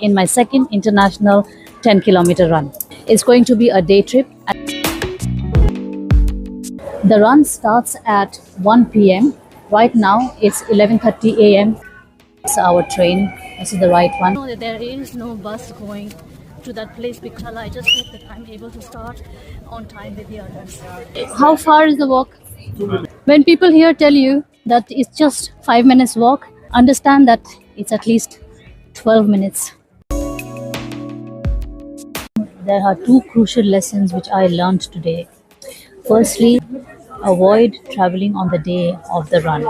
in my second international 10-kilometer run. It's going to be a day trip. The run starts at 1 p.m. Right now it's 11:30 a.m. It's our train. This is the right one. No, there is no bus going to that place because I just hope that I'm able to start on time with the others. How far is the walk? When people here tell you that it's just 5 minutes walk, understand that it's at least 12 minutes. There are two crucial lessons which I learned today. Firstly, avoid traveling on the day of the run.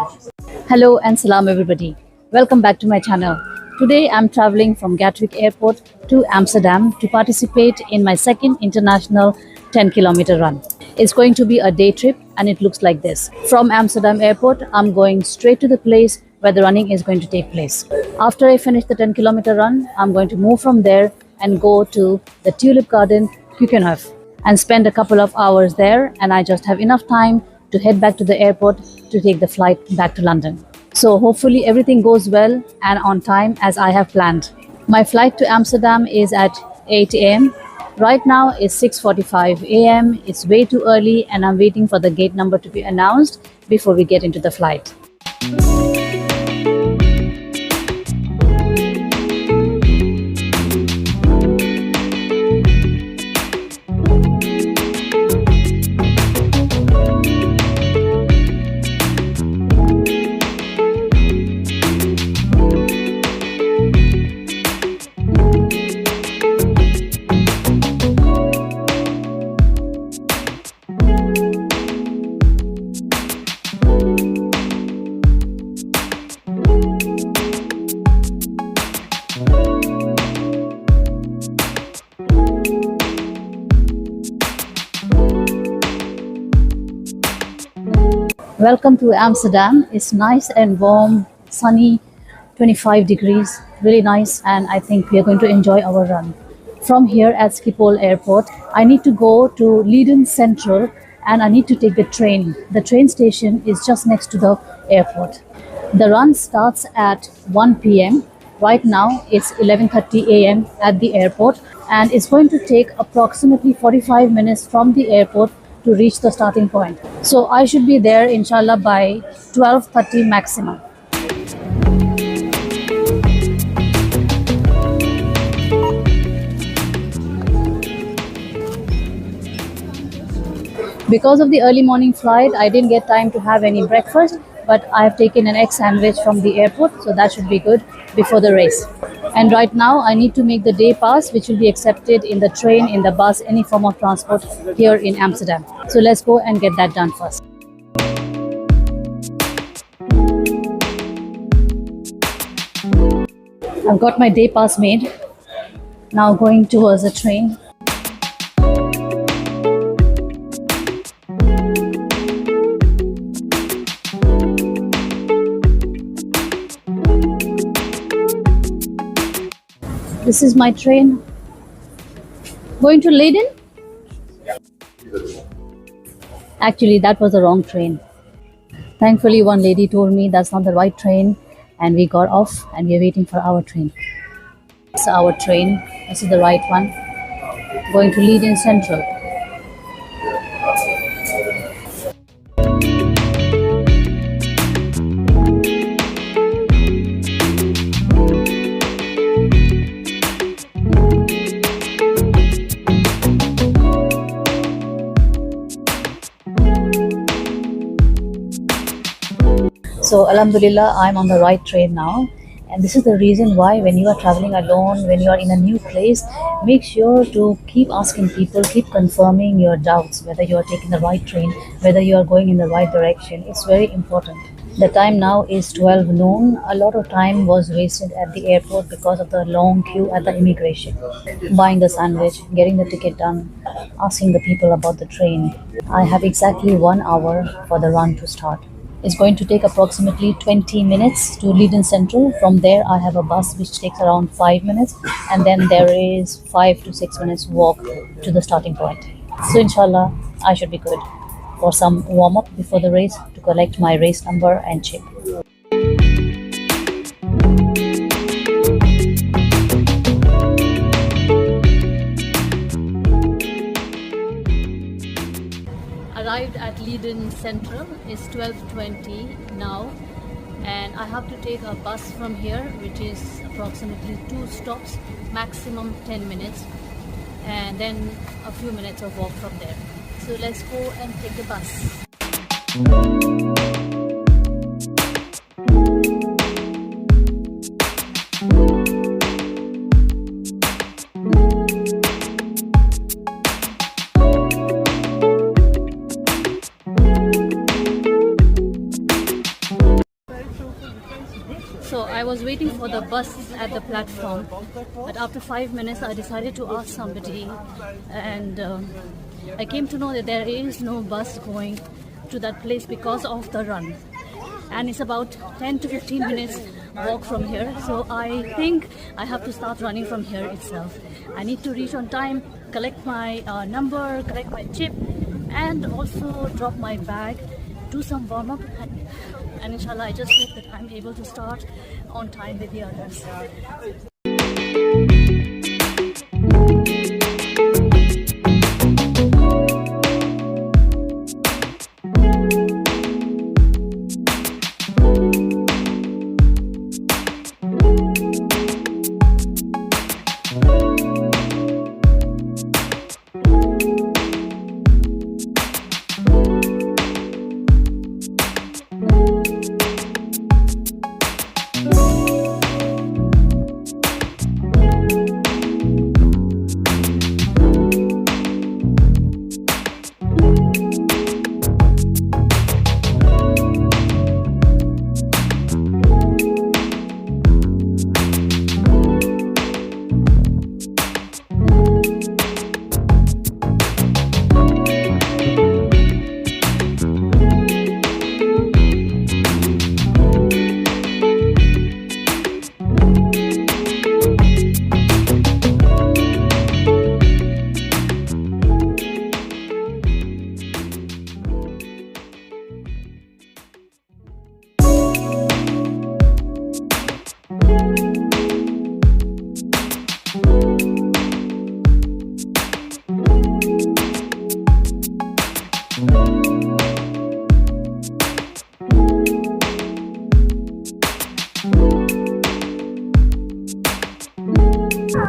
Hello and salam everybody. Welcome back to my channel. Today I'm traveling from Gatwick Airport to Amsterdam to participate in my second international 10-kilometer run. It's going to be a day trip and it looks like this. From Amsterdam Airport, I'm going straight to the place where the running is going to take place. After I finish the 10-kilometer run, I'm going to move from there and go to the Tulip Garden, Keukenhof, and spend a couple of hours there, and I just have enough time to head back to the airport to take the flight back to London. So hopefully everything goes well and on time as I have planned. My flight to Amsterdam is at 8 a.m. Right now it's 6:45 a.m. It's way too early and I'm waiting for the gate number to be announced before we get into the flight. Welcome to Amsterdam. It's nice and warm, sunny, 25 degrees, really nice, and I think we are going to enjoy our run. From here at Schiphol Airport, I need to go to Leiden Central and I need to take the train. The train station is just next to the airport. The run starts at 1 p.m. Right now it's 11:30 a.m. at the airport and it's going to take approximately 45 minutes from the airport to reach the starting point. So I should be there inshallah by 12:30 maximum. Because of the early morning flight, I didn't get time to have any breakfast, but I have taken an egg sandwich from the airport, so that should be good before the race. And right now I need to make the day pass, which will be accepted in the train, in the bus, any form of transport here in Amsterdam. So let's go and get that done first. I've got my day pass made. Now going towards the train. This is my train. Going to Leiden? Actually, that was the wrong train. Thankfully, one lady told me that's not the right train and we got off and we're waiting for our train. It's our train. This is the right one. Going to Leiden Central. So Alhamdulillah, I'm on the right train now, and this is the reason why when you are traveling alone, when you are in a new place, make sure to keep asking people, keep confirming your doubts, whether you are taking the right train, whether you are going in the right direction. It's very important. The time now is 12 noon. A lot of time was wasted at the airport because of the long queue at the immigration. Buying the sandwich, getting the ticket done, asking the people about the train. I have exactly 1 hour for the run to start. It's going to take approximately 20 minutes to Leiden Central. From there, I have a bus which takes around 5 minutes, and then there is 5 to 6 minutes walk to the starting point. So inshallah, I should be good for some warm-up before the race to collect my race number and chip. Leiden Central. It's 12:20 now, and I have to take a bus from here, which is approximately 2 stops, maximum 10 minutes, and then a few minutes of walk from there. So let's go and take the bus. So I was waiting for the bus at the platform, but after 5 minutes I decided to ask somebody, and I came to know that there is no bus going to that place because of the run, and it's about 10 to 15 minutes walk from here. So I think I have to start running from here itself. I need to reach on time, collect my number, collect my chip, and also drop my bag, do some warm up, and inshallah I just hope that I'm able to start on time with the others.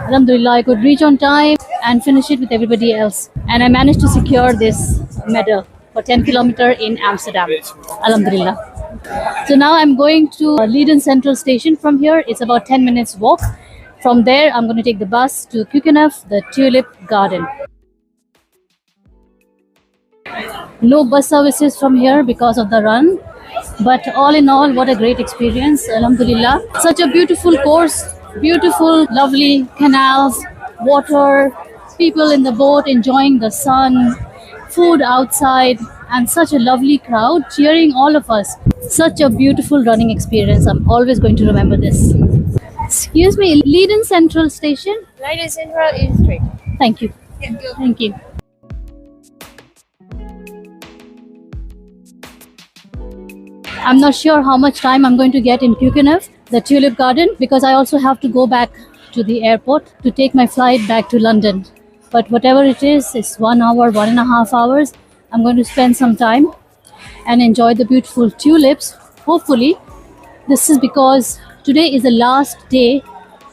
Alhamdulillah, I could reach on time and finish it with everybody else. And I managed to secure this medal for 10 kilometer in Amsterdam. Alhamdulillah. So now I'm going to Leiden Central Station from here. It's about 10 minutes walk. From there, I'm going to take the bus to Keukenhof, the Tulip Garden. No bus services from here because of the run. But all in all, what a great experience. Alhamdulillah. Such a beautiful course. Beautiful, lovely canals, water, people in the boat enjoying the sun, food outside, and such a lovely crowd cheering all of us. Such a beautiful running experience. I'm always going to remember this. Excuse me, Leiden Central Station? Leiden Central is straight. Thank you. Thank you. Thank you. I'm not sure how much time I'm going to get in Keukenhof, the Tulip Garden, because I also have to go back to the airport to take my flight back to London. But whatever it is, it's 1 hour, 1.5 hours. I'm going to spend some time and enjoy the beautiful tulips. Hopefully, this is because today is the last day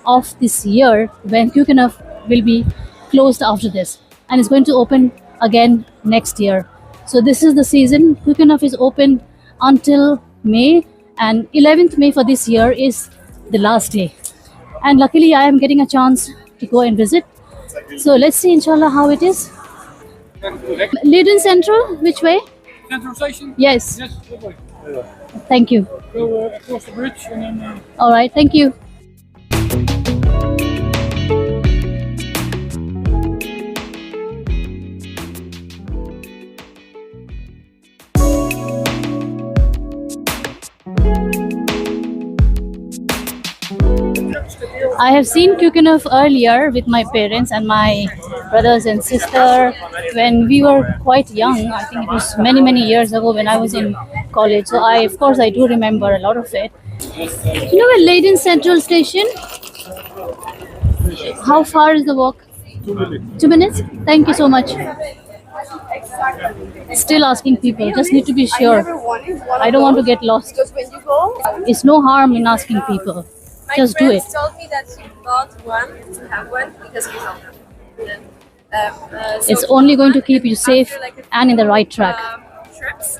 of this year when Keukenhof will be closed after this, and it's going to open again next year. So this is the season. Keukenhof is open until May, and 11th May for this year is the last day. And luckily I am getting a chance to go and visit. So let's see inshallah how it is. Leiden Central, which way? Central Station? Yes. Yes, good way. Thank you. Go across the bridge and then... All right, thank you. I have seen Keukenhof earlier with my parents and my brothers and sister when we were quite young. I think it was many years ago when I was in college. So of course I do remember a lot of it. You know where Leiden Central Station? How far is the walk? 2 minutes. 2 minutes? Thank you so much. Still asking people. Just need to be I sure. never wanted one I of don't want to those get lost. because when you go, It's no harm in asking people. my Just do it. friends told me that she bought one to have one because we love them. And then, so It's she only bought going to one, keep you and safe after, like, a and in the few, right track. Trips.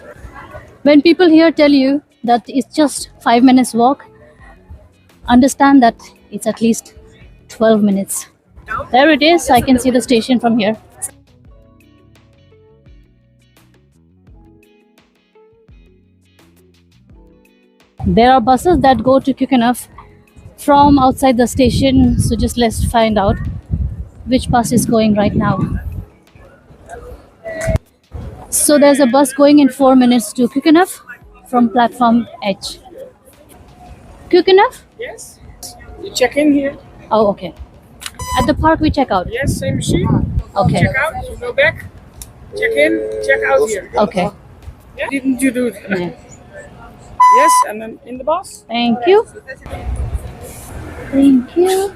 When people here tell you that it's just 5 minutes walk, understand that it's at least 12 minutes. There it is. I can see the station from here. There are buses that go to Kukenaf from outside the station, so just let's find out which bus is going right now. So there's a bus going in 4 minutes to Kukenaf from platform H. Kukenaf? Yes. You check in here. Oh, okay. At the park we check out. Yes, same machine. Okay. Check out. You go back. Check in. Check out here. Okay. Yeah. Didn't you do it? Yeah. Yes, and then in the bus. Thank you. Thank you.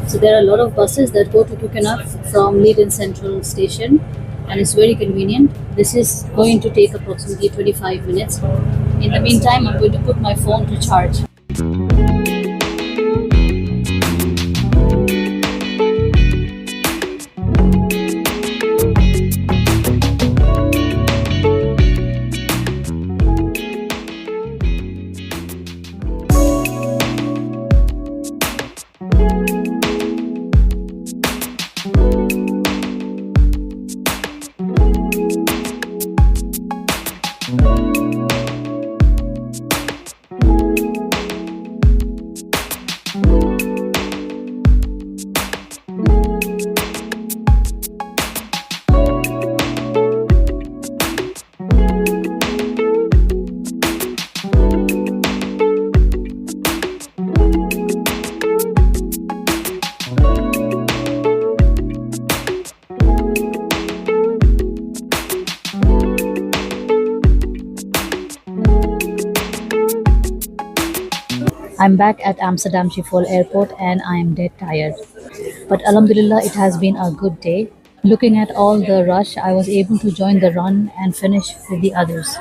So there are a lot of buses that go to Kukenaf from Leiden Central Station, and it's very convenient. This is going to take approximately 25 minutes. In the meantime, I'm going to put my phone to charge. I'm back at Amsterdam Schiphol Airport and I am dead tired. But Alhamdulillah, it has been a good day. Looking at all the rush, I was able to join the run and finish with the others.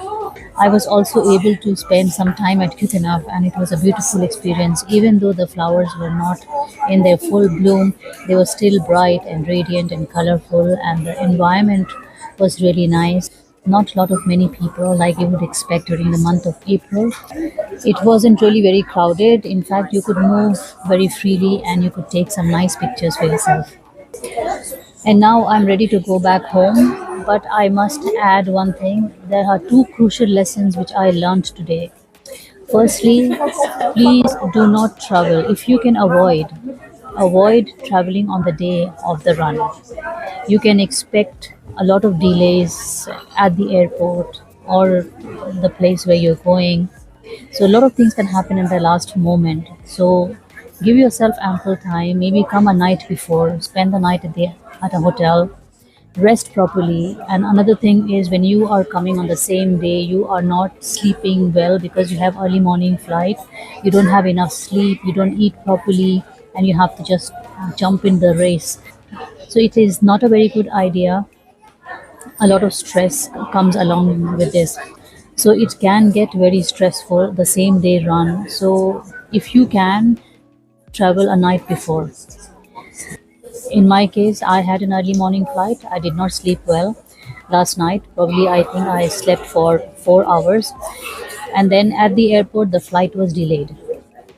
I was also able to spend some time at Kukenaf and it was a beautiful experience. Even though the flowers were not in their full bloom, they were still bright and radiant and colorful, and the environment was really nice. Not a lot of many people like you would expect during the month of April. It wasn't really very crowded. In fact, you could move very freely and you could take some nice pictures for yourself. And now I'm ready to go back home, but I must add one thing. There are two crucial lessons which I learned today. Firstly, please do not travel. If you can avoid traveling on the day of the run. You can expect a lot of delays at the airport or the place where you're going. So a lot of things can happen in the last moment. So give yourself ample time. Maybe come a night before, spend the night at a hotel, rest properly. And another thing is, when you are coming on the same day, you are not sleeping well because you have early morning flight. You don't have enough sleep. You don't eat properly, and you have to just jump in the race. So it is not a very good idea. A lot of stress comes along with this. So it can get very stressful the same day run. So if you can, travel a night before. In my case, I had an early morning flight. I did not sleep well last night. Probably, I think I slept for 4 hours. And then at the airport, the flight was delayed.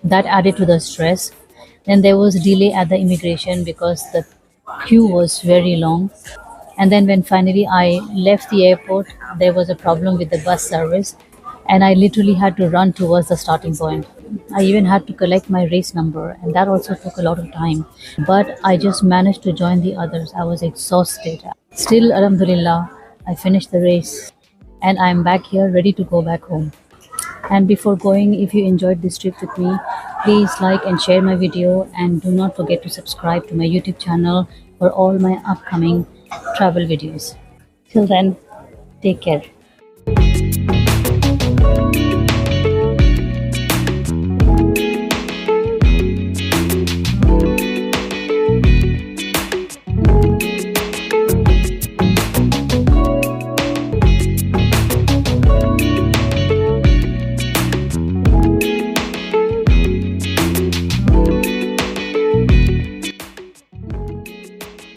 That added to the stress. Then there was delay at the immigration because the queue was very long. And then when finally I left the airport, there was a problem with the bus service, and I literally had to run towards the starting point. I even had to collect my race number, and that also took a lot of time. But I just managed to join the others. I was exhausted. Still, Alhamdulillah, I finished the race, and I'm back here ready to go back home. And before going, if you enjoyed this trip with me, please like and share my video, and do not forget to subscribe to my YouTube channel for all my upcoming travel videos. Till then, take care.